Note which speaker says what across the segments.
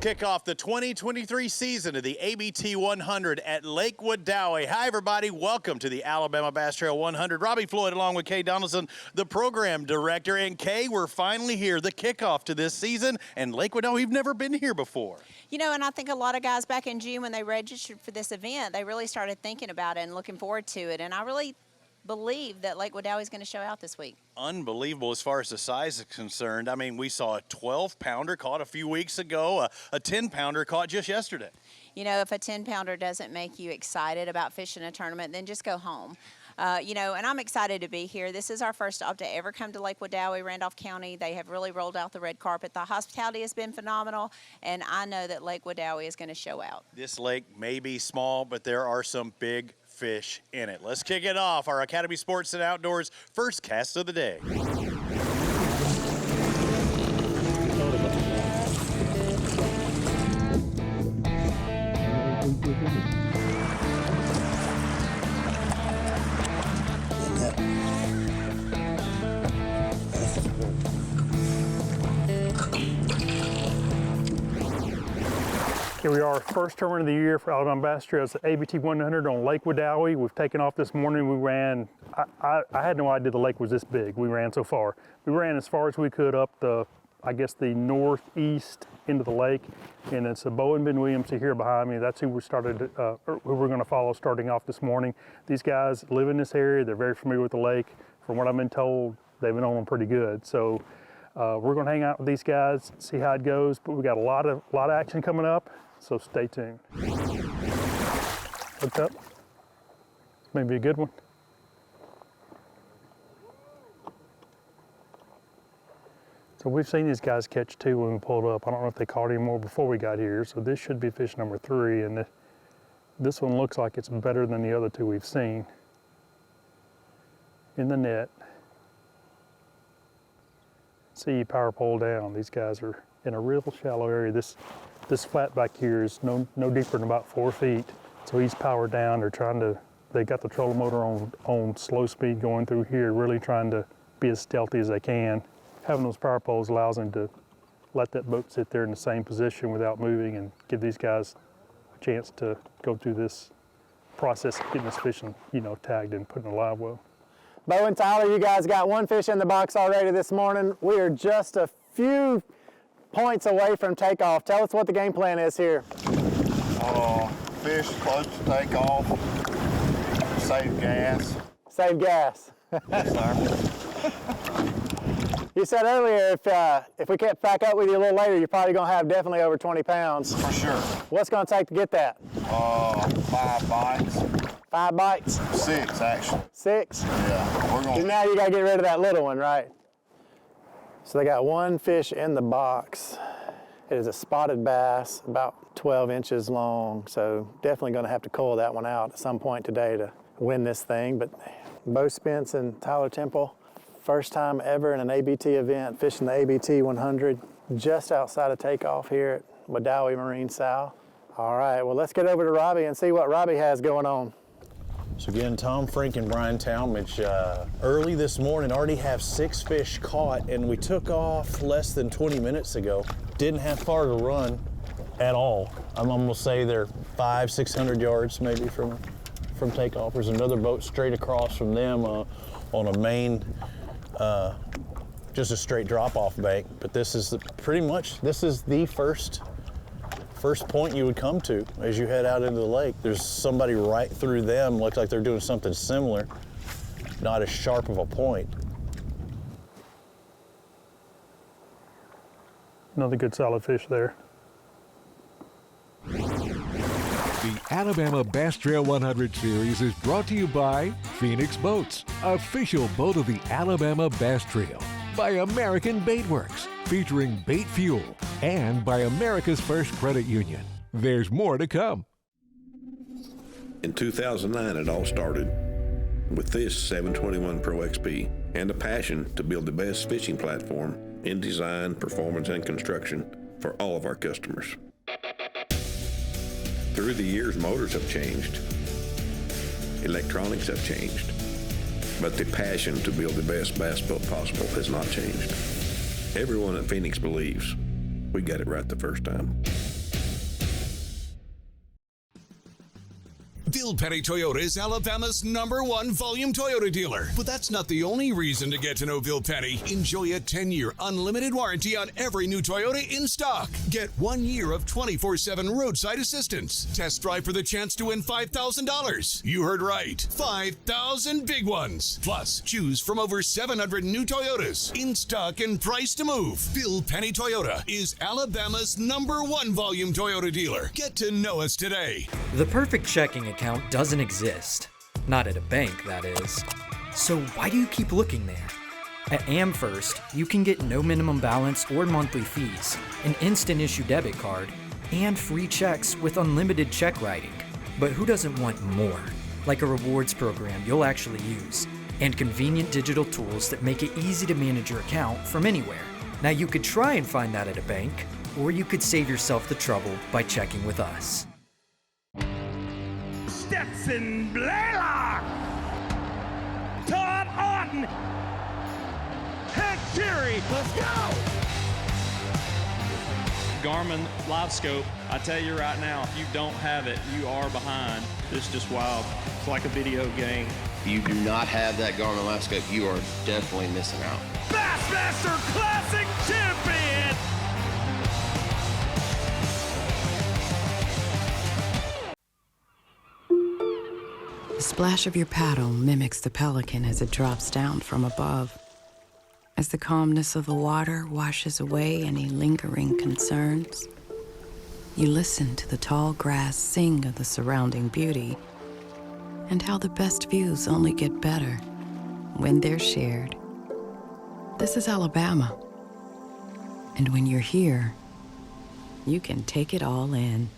Speaker 1: kick off the 2023 season of the ABT 100 at Lake Wedowee. Hi, everybody. Welcome to the Alabama Bass Trail 100. Robbie Floyd along with Kay Donaldson, the program director. And Kay, we're finally here, the kickoff to this season. And Lake Wedowee, we've never been here before.
Speaker 2: You know, and I think a lot of guys back in June when they registered for this event, they really started thinking about it and looking forward to it. And I really believe that Lake Wedowee is going to show out this week.
Speaker 1: Unbelievable as far as the size is concerned. I mean, we saw a 12-pounder caught a few weeks ago, a 10-pounder caught just yesterday.
Speaker 2: You know, if a 10-pounder doesn't make you excited about fishing a tournament, then just go home. You know, and I'm excited to be here. This is our first stop to ever come to Lake Wedowee, Randolph County. They have really rolled out the red carpet. The hospitality has been phenomenal, and I know that Lake Wedowee is going to show out.
Speaker 1: This lake may be small, but there are some big fish in it. Let's kick it off. Our Academy Sports and Outdoors first cast of the day.
Speaker 3: Here we are, first tournament of the year for Alabama Bass Trail. It's the ABT 100 on Lake Wedowee. We've taken off this morning. We ran, I had no idea the lake was this big. We ran so far. We ran as far as we could up the, I guess the northeast end of the lake. And it's Bo and Ben Williams here behind me. That's who we started, who we're gonna follow starting off this morning. These guys live in this area. They're very familiar with the lake. From what I've been told, they've been on them pretty good. So we're gonna hang out with these guys, see how it goes. But we got a lot of action coming up. So stay tuned. Hooked up. Maybe a good one. So we've seen these guys catch two when we pulled up. I don't know if they caught any more before we got here. So this should be fish number 3. And this one looks like it's better than the other two we've seen. In the net. See, power pole down. These guys are in a real shallow area. This flat back here is no deeper than about 4 feet. So he's powered down. They got the trolling motor on slow speed going through here, really trying to be as stealthy as they can. Having those power poles allows them to let that boat sit there in the same position without moving and give these guys a chance to go through this process of getting this fish, tagged and put in a live well.
Speaker 4: Bo and Tyler, you guys got one fish in the box already this morning. We are just a few points away from takeoff. Tell us what the game plan is here.
Speaker 5: Fish close to takeoff. Save gas.
Speaker 4: Save gas.
Speaker 5: Yes, sir.
Speaker 4: You said earlier if we kept back up with you a little later, you're probably going to have definitely over 20 pounds.
Speaker 5: For sure.
Speaker 4: What's going to take to get that?
Speaker 5: 5 bites.
Speaker 4: 5 bites?
Speaker 5: 6, actually.
Speaker 4: 6?
Speaker 5: Yeah. We're going.
Speaker 4: Now you got to get rid of that little one, right? So they got one fish in the box. It is a spotted bass, about 12 inches long. So definitely going to have to cull that one out at some point today to win this thing. But Bo Spence and Tyler Temple, first time ever in an ABT event, fishing the ABT 100, just outside of takeoff here at Wedowee Marine South. All right, well, let's get over to Robbie and see what Robbie has going on.
Speaker 1: So again, Tom Frank and Brian Talmadge, early this morning, already have 6 fish caught, and we took off less than 20 minutes ago. Didn't have far to run at all. I'm gonna say they're 500-600 yards maybe from takeoff. There's another boat straight across from them on a main, just a straight drop-off bank. But this is the first point you would come to as you head out into the lake. There's somebody right through them, looks like they're doing something similar, not as sharp of a point.
Speaker 3: Another good solid fish there.
Speaker 6: The Alabama Bass Trail 100 series is brought to you by Phoenix Boats, official boat of the Alabama Bass Trail, by American Bait Works, featuring bait fuel, and by America's First Credit Union. There's more to come.
Speaker 7: In 2009, it all started with this 721 Pro XP and a passion to build the best fishing platform in design, performance, and construction for all of our customers. Through the years, motors have changed, electronics have changed, but the passion to build the best bass boat possible has not changed. Everyone at Phoenix believes we got it right the first time.
Speaker 8: Bill Petty Toyota is Alabama's #1 volume Toyota dealer. But that's not the only reason to get to know Bill Petty. Enjoy a 10-year unlimited warranty on every new Toyota in stock. Get 1 year of 24/7 roadside assistance. Test drive for the chance to win $5,000. You heard right. 5,000 big ones. Plus, choose from over 700 new Toyotas in stock and price to move. Bill Petty Toyota is Alabama's #1 volume Toyota dealer. Get to know us today.
Speaker 9: The perfect checking account doesn't exist. Not at a bank, that is. So why do you keep looking there? At AmFirst, you can get no minimum balance or monthly fees, an instant issue debit card, and free checks with unlimited check writing. But who doesn't want more? Like a rewards program you'll actually use, and convenient digital tools that make it easy to manage your account from anywhere. Now you could try and find that at a bank, or you could save yourself the trouble by checking with us.
Speaker 10: Stetson Blaylock, Todd Auten, Hank Terry, let's go!
Speaker 11: Garmin Live Scope, I tell you right now, if you don't have it, you are behind. It's just wild. It's like a video game.
Speaker 12: If you do not have that Garmin Live Scope, you are definitely missing out.
Speaker 10: Bassmaster Classic Champion!
Speaker 13: The splash of your paddle mimics the pelican as it drops down from above. As the calmness of the water washes away any lingering concerns, you listen to the tall grass sing of the surrounding beauty and how the best views only get better when they're shared. This is Alabama, and when you're here, you can take it all in.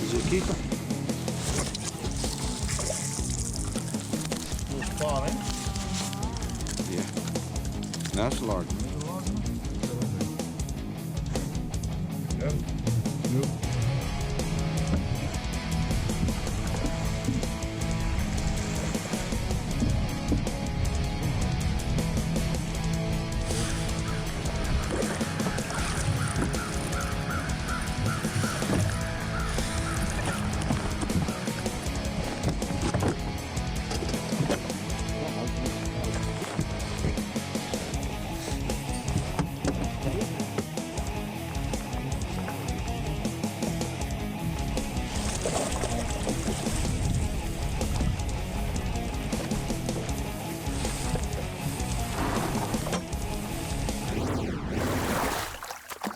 Speaker 5: Is it a keeper?
Speaker 10: Little spawning.
Speaker 5: Yeah. Nice large. Yep. Nope.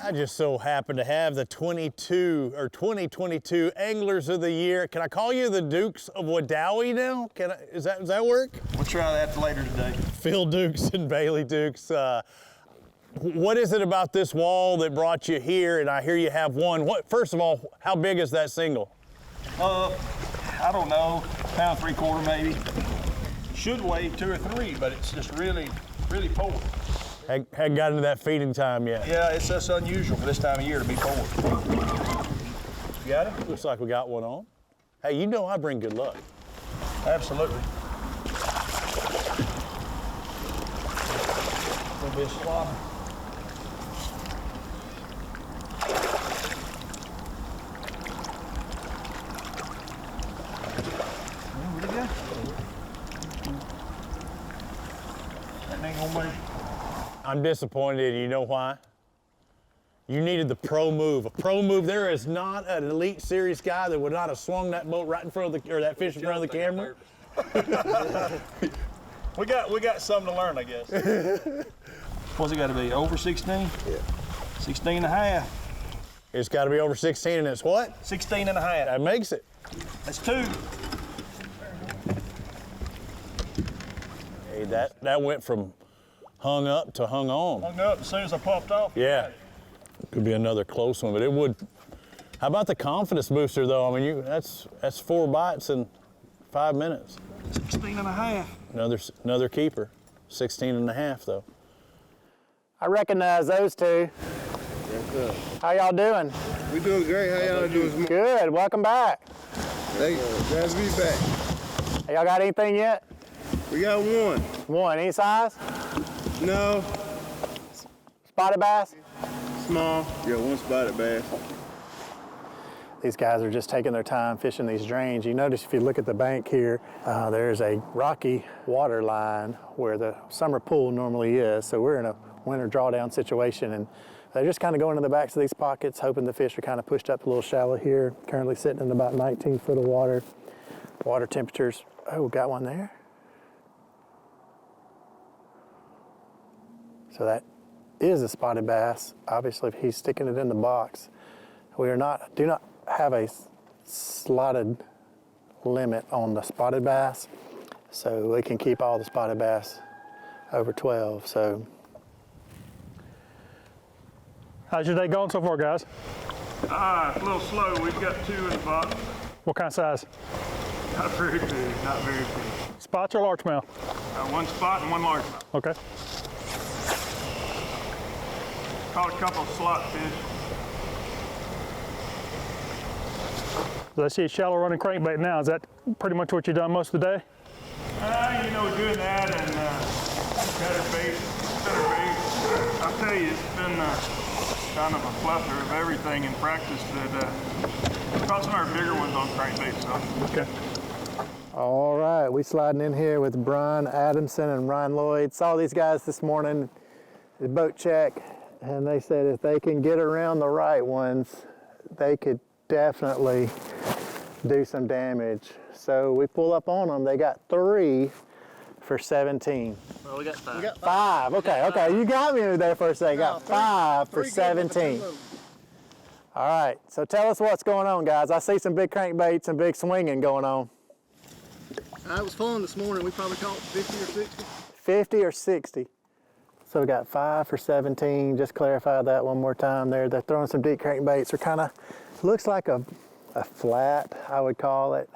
Speaker 1: I just so happen to have the 2022 Anglers of the Year. Can I call you the Dukes of Wedowee now? Does that work?
Speaker 10: We'll try that later today.
Speaker 1: Phil Dukes and Bailey Dukes. What is it about this wall that brought you here? And I hear you have one. First of all, how big is that single?
Speaker 10: I don't know, pound 3/4 maybe. Should weigh 2 or 3, but it's just really, really poor.
Speaker 1: Hadn't got into that feeding time yet.
Speaker 10: Yeah, it's just unusual for this time of year to be poor. You got it?
Speaker 1: Looks like we got one on. Hey, you know I bring good luck.
Speaker 10: Absolutely. A little bit of slobber. What do you got? That ain't gonna make.
Speaker 1: I'm disappointed. You know why? You needed the pro move. A pro move. There is not an Elite Series guy that would not have swung that boat right in front of or that fish in front of the camera.
Speaker 10: we got something to learn, I guess. What's it got to be? Over 16?
Speaker 1: Yeah.
Speaker 10: 16 and a half.
Speaker 1: It's got to be over 16, and it's what?
Speaker 10: 16 and a half.
Speaker 1: That makes it.
Speaker 10: That's 2.
Speaker 1: Hey, that went from hung up to hung on.
Speaker 10: Hung up as soon as I popped off.
Speaker 1: Yeah. Could be another close one, but it would. How about the confidence booster, though? I mean, that's 4 bites in 5 minutes.
Speaker 10: 16 and a half.
Speaker 1: Another keeper. 16 and a half, though.
Speaker 4: I recognize those two. How y'all doing?
Speaker 5: We doing great. How y'all doing?
Speaker 4: Good. Welcome back.
Speaker 5: Hey, glad to be back.
Speaker 4: Y'all got anything yet?
Speaker 5: We got one.
Speaker 4: One, any size?
Speaker 5: No.
Speaker 4: Spotted bass?
Speaker 5: Small. Yeah, one spotted bass.
Speaker 4: These guys are just taking their time fishing these drains. You notice if you look at the bank here, there's a rocky water line where the summer pool normally is. So we're in a winter drawdown situation, and they're just kind of going to the backs of these pockets, hoping the fish are kind of pushed up a little shallow here. Currently sitting in about 19 foot of water. Water temperatures, oh, got one there. So that is a spotted bass. Obviously, if he's sticking it in the box. We do not have a slotted limit on the spotted bass, so we can keep all the spotted bass over 12. So,
Speaker 3: how's your day going so far, guys?
Speaker 10: It's a little slow. We've got 2 in the box.
Speaker 3: What kind of size?
Speaker 10: Not very big, not very big.
Speaker 3: Spots or largemouth?
Speaker 10: One spot and one largemouth.
Speaker 3: Okay.
Speaker 10: Caught a couple of slot fish.
Speaker 3: So I see a shallow running crankbait now. Is that pretty much what you've done most of the day?
Speaker 10: You know, doing that and better bait. I'll tell you, it's been kind of a plethora of everything in practice that caught some of our bigger ones on crankbait. So.
Speaker 3: Okay.
Speaker 4: all right, we sliding in here with Brian Adamson and Ryan Lloyd. Saw these guys this morning at boat check, and they said if they can get around the right ones, they could definitely do some damage. So we pull up on them. They got 3 for 17.
Speaker 14: Well, we got 5.
Speaker 4: We got 5. Okay, you got me there for a second. Got 5 for 17. All right, so tell us what's going on, guys. I see some big crankbaits and big swinging going on.
Speaker 14: It was fun this morning. We probably caught 50 or 60.
Speaker 4: 50 or 60. So we got 5 for 17. Just clarify that one more time there. They're throwing some deep crankbaits. They're kind of, looks like a flat, I would call it.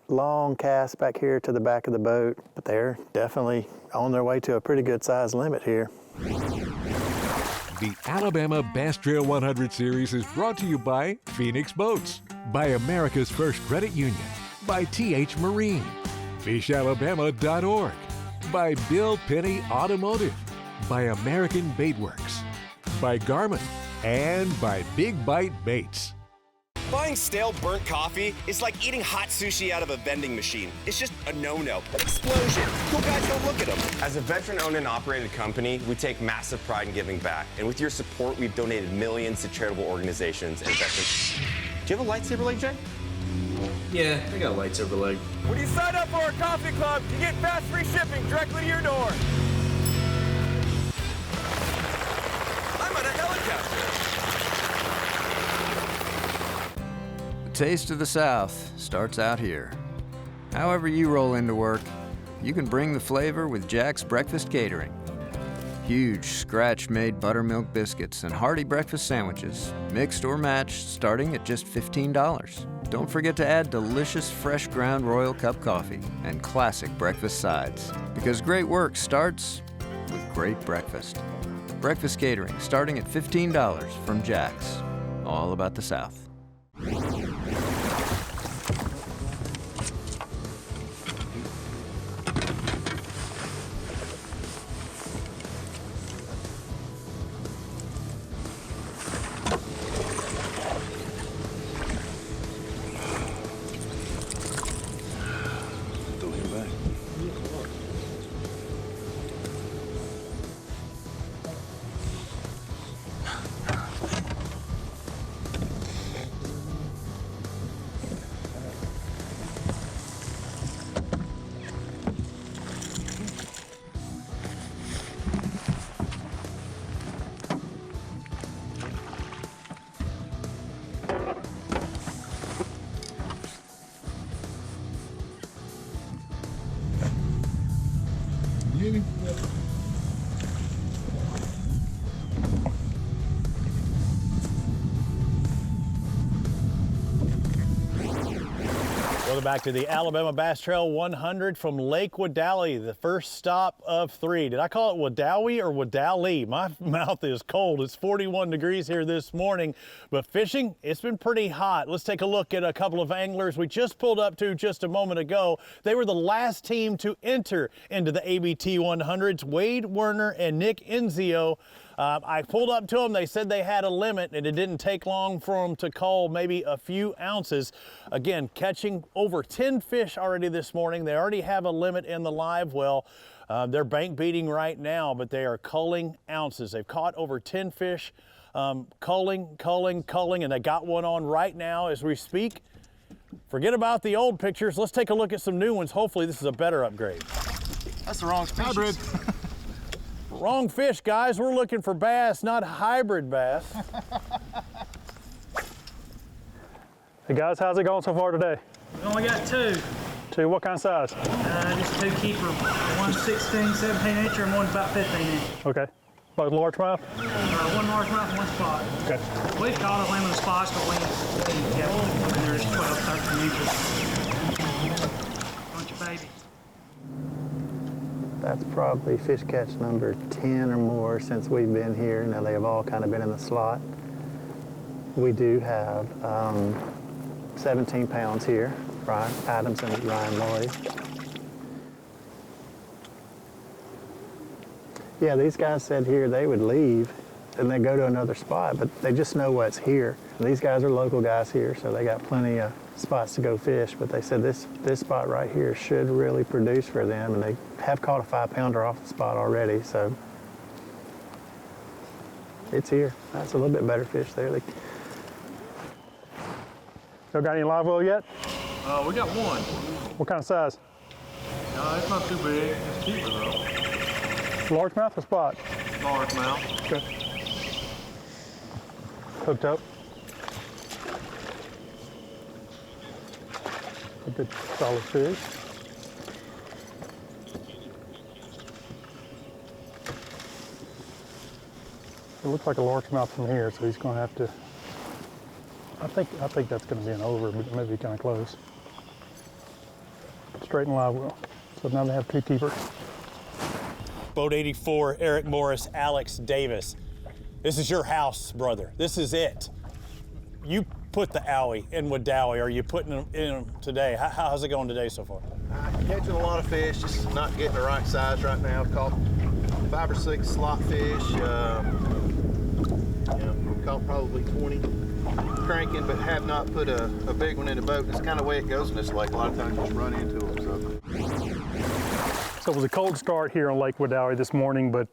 Speaker 4: Long cast back here to the back of the boat, but they're definitely on their way to a pretty good size limit here.
Speaker 6: The Alabama Bass Trail 100 Series is brought to you by Phoenix Boats, by America's First Credit Union, by TH Marine, FishAlabama.org, by Bill Penny Automotive, by American Baitworks, by Garmin, and by Big Bite Baits.
Speaker 15: Buying stale, burnt coffee is like eating hot sushi out of a vending machine. It's just a no-no. Explosion. Cool guys don't look at them. As a veteran-owned and operated company, we take massive pride in giving back. And with your support, we've donated millions to charitable organizations and veterans. Do you have a lightsaber leg, Jay?
Speaker 16: Yeah, I got a lightsaber leg.
Speaker 15: When you sign up for our coffee club, you get fast free shipping directly to your door. I'm on a helicopter.
Speaker 17: The taste of the South starts out here. However you roll into work, you can bring the flavor with Jack's Breakfast Catering. Huge scratch-made buttermilk biscuits and hearty breakfast sandwiches, mixed or matched, starting at just $15. Don't forget to add delicious fresh ground royal cup coffee and classic breakfast sides, because great work starts with great breakfast. Breakfast Catering starting at $15 from Jack's. All about the South.
Speaker 1: Well, Welcome back to the Alabama Bass Trail 100 from Lake Wedowee, the first stop of 3. Did I call it Wedowee or Wedowee? My mouth is cold. It's 41 degrees here this morning, but fishing, it's been pretty hot. Let's take a look at a couple of anglers we just pulled up to just a moment ago. They were the last team to enter into the ABT 100s, Wade Werner and Nick Enzio. I pulled up to them, they said they had a limit and it didn't take long for them to cull maybe a few ounces. Again, catching over 10 fish already this morning. They already have a limit in the live well. They're bank beating right now, but they are culling ounces. They've caught over 10 fish, culling, and they got one on right now as we speak. Forget about the old pictures. Let's take a look at some new ones. Hopefully this is a better upgrade.
Speaker 14: That's the wrong species. Hybrid.
Speaker 1: Wrong fish, guys. We're looking for bass, not hybrid bass.
Speaker 3: Hey guys, how's it going so far today?
Speaker 18: We only got 2.
Speaker 3: 2, what kind of size?
Speaker 18: Just 2 keeper. One's 16, 17 incher, and one's about 15 inch.
Speaker 3: Okay. Both largemouth?
Speaker 18: One largemouth and one spot. Okay. We've caught a limit of spots, but we yeah, I mean, there's 12, 13 inches. Bunch of babies.
Speaker 4: That's probably fish catch number 10 or more since we've been here. Now they have all kind of been in the slot. We do have 17 pounds here, Ryan Adams and Ryan Lloyd. Yeah, these guys said here they would leave and then go to another spot, but they just know what's here. And these guys are local guys here, so they got plenty of spots to go fish, but they said this spot right here should really produce for them, and they have caught a 5-pounder off the spot already, so it's here. That's a little bit better fish there.
Speaker 3: Y'all got any live well yet?
Speaker 10: We got one.
Speaker 3: What kind of size?
Speaker 10: It's not too big. It's keeper though.
Speaker 3: Largemouth or spot?
Speaker 10: Largemouth.
Speaker 3: Okay. Hooked up. A good solid fish. It looks like a largemouth from here, so he's going to have to. I think that's going to be an over, but maybe kind of close. Straight and live well. So now they have 2 keepers.
Speaker 1: Boat 84, Eric Morris, Alex Davis. This is your house, brother. This is it. You put the owie in Wedowee. Are you putting them in today? How's it going today so far?
Speaker 14: Catching a lot of fish, just not getting the right size right now. Caught 5 or 6 slot fish. Caught probably 20 cranking, but have not put a big one in the boat. It's kind of the way it goes in this lake. A lot of times you just run into them.
Speaker 3: So it was a cold start here on Lake Wedowee this morning, but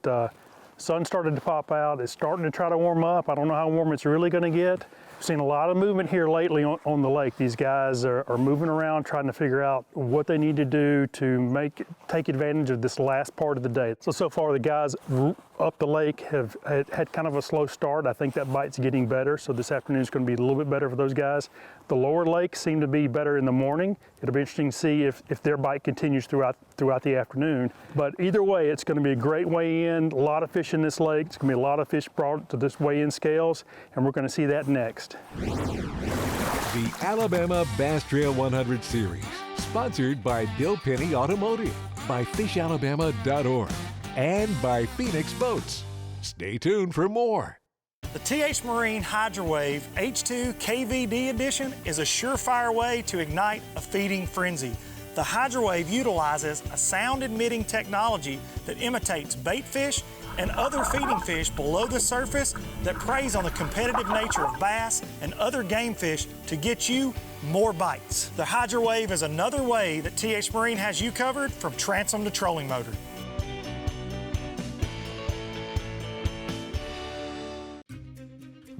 Speaker 3: sun started to pop out. It's starting to try to warm up. I don't know how warm it's really going to get. I've seen a lot of movement here lately on the lake. These guys are moving around trying to figure out what they need to do to take advantage of this last part of the day. So far the guys up the lake have had kind of a slow start. I think that bite's getting better, so this afternoon is going to be a little bit better for those guys. The lower lakes seem to be better in the morning. It'll be interesting to see if their bite continues throughout the afternoon. But either way, it's going to be a great weigh-in, a lot of fish in this lake. It's going to be a lot of fish brought to this weigh-in scales, and we're going to see that next.
Speaker 6: The Alabama Bass Trail 100 Series, sponsored by Bill Penny Automotive, by fishalabama.org, and by Phoenix Boats. Stay tuned for more.
Speaker 18: The TH Marine Hydrowave H2 KVD Edition is a surefire way to ignite a feeding frenzy. The Hydrowave utilizes a sound-emitting technology that imitates bait fish and other feeding fish below the surface that preys on the competitive nature of bass and other game fish to get you more bites. The Hydrowave is another way that TH Marine has you covered from transom to trolling motor.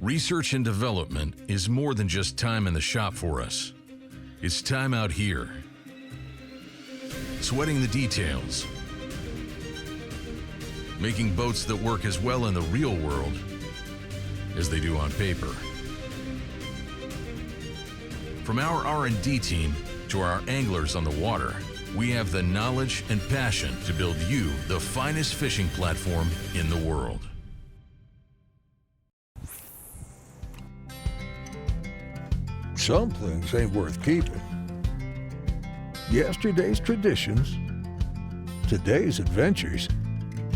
Speaker 19: Research and development is more than just time in the shop for us. It's time out here, sweating the details, making boats that work as well in the real world as they do on paper. From our R&D team to our anglers on the water, we have the knowledge and passion to build you the finest fishing platform in the world.
Speaker 20: Some things ain't worth keeping. yesterday's traditions, today's adventures,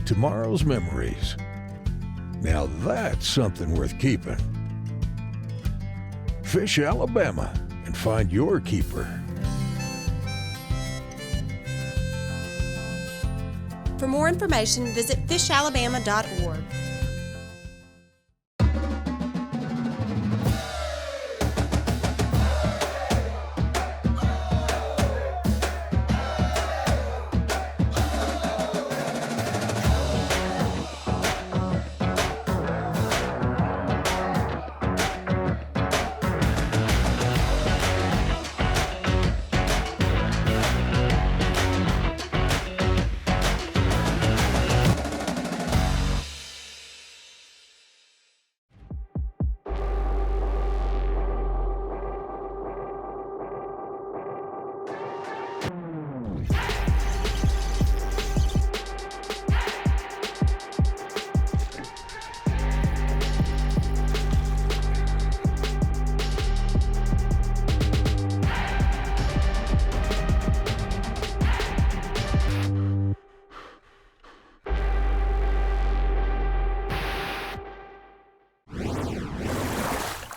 Speaker 20: tomorrow's memories. Now that's something worth keeping. Fish Alabama and find your keeper.
Speaker 21: For more information, visit fishalabama.org.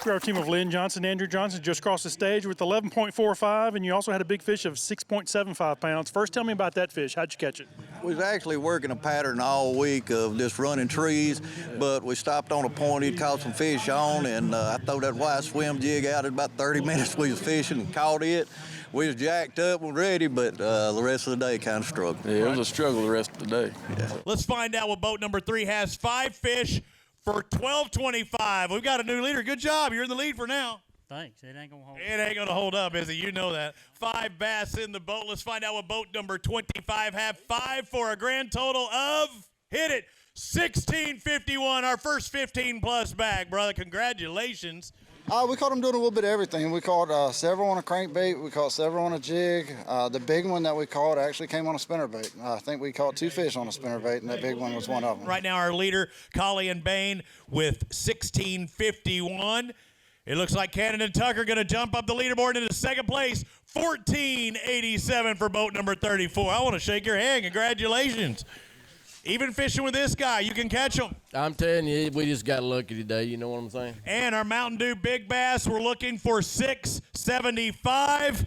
Speaker 3: Our team of Lynn Johnson, Andrew Johnson just crossed the stage with 11.45, and you also had a big fish of 6.75 pounds. First, tell me about that fish. How'd you catch it?
Speaker 22: We was actually working a pattern all week of just running trees, but we stopped on a point. He'd caught some fish on, and I threw that white swim jig out. In about 30 minutes, we was fishing and caught it. We was jacked up and ready, but the rest of the day kind of struggled.
Speaker 23: Yeah, it was a struggle the rest of the day.
Speaker 22: Yeah.
Speaker 24: Let's find out what boat number 3 has. 5 fish for $12.25. We've got a new leader. Good job. You're in the lead for now.
Speaker 25: Thanks. It ain't going to hold.
Speaker 24: It ain't going to hold up, is it? You know that. 5 bass in the boat. Let's find out what boat number 25 have. 5 for a grand total of, hit it, $16.51. Our first 15-plus bag, brother. Congratulations.
Speaker 26: We caught them doing a little bit of everything. We caught several on a crankbait. We caught several on a jig. The big one that we caught actually came on a spinnerbait. I think we caught 2 fish on a spinnerbait, and that big one was one of them.
Speaker 24: Right now, our leader, Collie and Bain, with $16.51. It looks like Cannon and Tucker going to jump up the leaderboard into second place. $14.87 for boat number 34. I want to shake your hand. Congratulations. Even fishing with this guy, you can catch them.
Speaker 23: I'm telling you, we just got lucky today. You know what I'm saying?
Speaker 24: And our Mountain Dew Big Bass, we're looking for $6.75.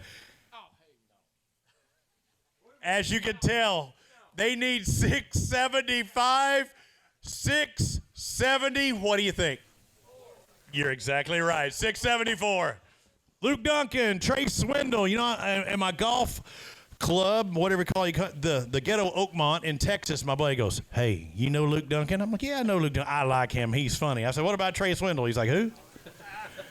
Speaker 24: As you can tell, they need $6.75. $6.70. What do you think? You're exactly right. $6.74. Luke Duncan, Trey Swindle. You know, in my golf club, whatever you call it, the Ghetto Oakmont in Texas, my buddy goes, hey, you know Luke Duncan? I'm like, yeah, I know Luke Duncan. I like him. He's funny. I said, what about Trey Swindle? He's like, who?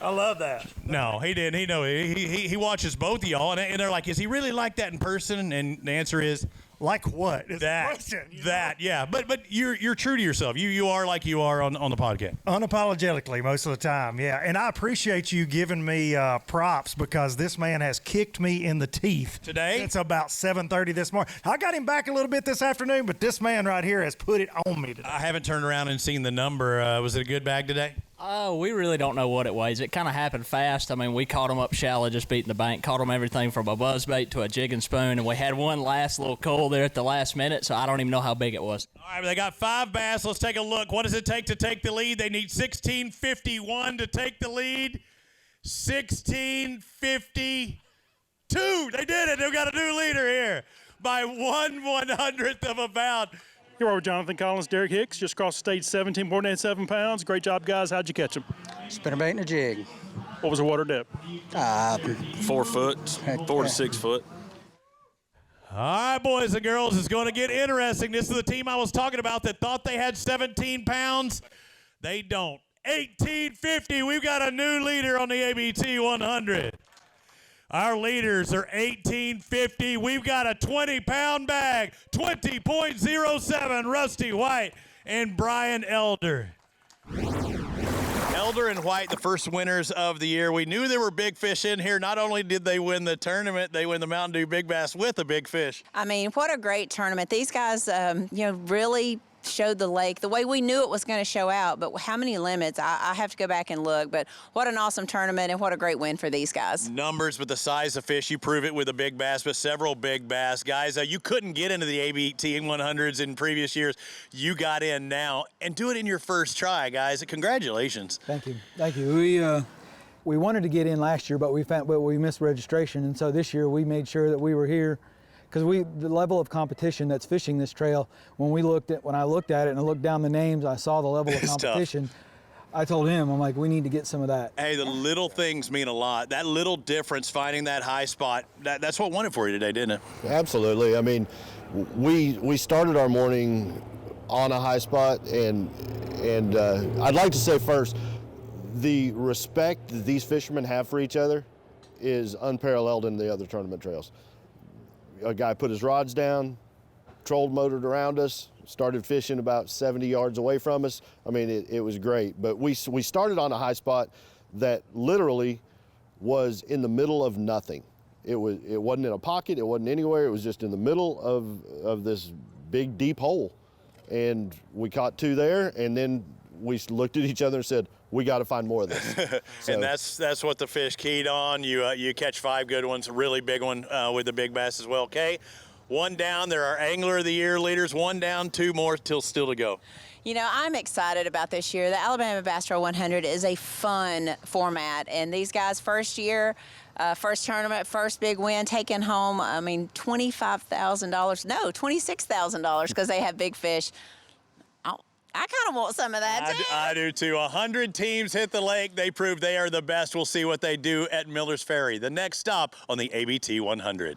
Speaker 18: I love that.
Speaker 24: No, he didn't. He know he watches both of y'all, and they're like, is he really like that in person? And the answer is,
Speaker 18: like what?
Speaker 24: Yeah. But you're true to yourself. You are like you are on the podcast.
Speaker 18: Unapologetically most of the time, yeah. And I appreciate you giving me props because this man has kicked me in the teeth.
Speaker 24: Today?
Speaker 18: It's about 7:30 this morning. I got him back a little bit this afternoon, but this man right here has put it on me today.
Speaker 24: I haven't turned around and seen the number. Was it a good bag today?
Speaker 25: We really don't know what it weighs. It kind of happened fast. I mean, we caught them up shallow, just beating the bank. Caught them everything from a buzzbait to a jig and spoon, and we had one last little coal there at the last minute, so I don't even know how big it was.
Speaker 24: All right, they got 5 bass. Let's take a look. What does it take to take the lead? They need $16.51 to take the lead. $16.52. They did it. They've got a new leader here by 1/100th of a pound.
Speaker 3: Here we are with Jonathan Collins, Derek Hicks, just crossed the stage, 17.87 pounds. Great job, guys. How'd you catch them?
Speaker 27: Spinnerbait and a jig.
Speaker 3: What was the water depth?
Speaker 23: 4 foot, 4 to 6 foot.
Speaker 24: All right, boys and girls, it's going to get interesting. This is the team I was talking about that thought they had 17 pounds. They don't. 1850. We've got a new leader on the ABT 100. Our leaders are 1850. We've got a 20-pound bag, 20.07, Rusty White and Brian Elder. Elder and White, the first winners of the year. We knew there were big fish in here. Not only did they win the tournament, they win the Mountain Dew Big Bass with a big fish.
Speaker 2: I mean, what a great tournament. These guys, really showed the lake the way we knew it was going to show out. But how many limits? I have to go back and look. But what an awesome tournament, and what a great win for these guys.
Speaker 24: Numbers, but the size of fish, you prove it with a big bass, but several big bass. Guys, you couldn't get into the ABT 100s in previous years. You got in now, and do it in your first try, guys. Congratulations.
Speaker 7: Thank you. Thank you. We wanted to get in last year, but we missed registration, and so this year we made sure that we were here because the level of competition that's fishing this trail. When I looked at it and I looked down the names, I saw the level of competition.
Speaker 24: Tough.
Speaker 7: I told him, I'm like, we need to get some of that.
Speaker 24: Hey, the little things mean a lot. That little difference, finding that high spot, that's what won it for you today, didn't it?
Speaker 8: Absolutely. I mean, we started our morning on a high spot, and I'd like to say first, the respect that these fishermen have for each other is unparalleled in the other tournament trails. A guy put his rods down, trolled motored around us, started fishing about 70 yards away from us. I mean, it was great. But we started on a high spot that literally was in the middle of nothing. It wasn't in a pocket, it wasn't anywhere, it was just in the middle of this big deep hole. And we caught 2 there, and then we looked at each other and said, we got to find more of this.
Speaker 24: And that's what the fish keyed on. You catch 5 good ones, a really big one with the big bass as well. Okay, 1 down. There are Angler of the Year leaders. 1 down, 2 more still to go.
Speaker 2: You know, I'm excited about this year. The Alabama Bass Trail 100 is a fun format, and these guys, first year, first tournament, first big win, taking home, I mean, $25,000. No, $26,000 because they have big fish. I kind of want some of that, too.
Speaker 24: I do, too. 100 teams hit the lake. They prove they are the best. We'll see what they do at Miller's Ferry. The next stop on the ABT 100.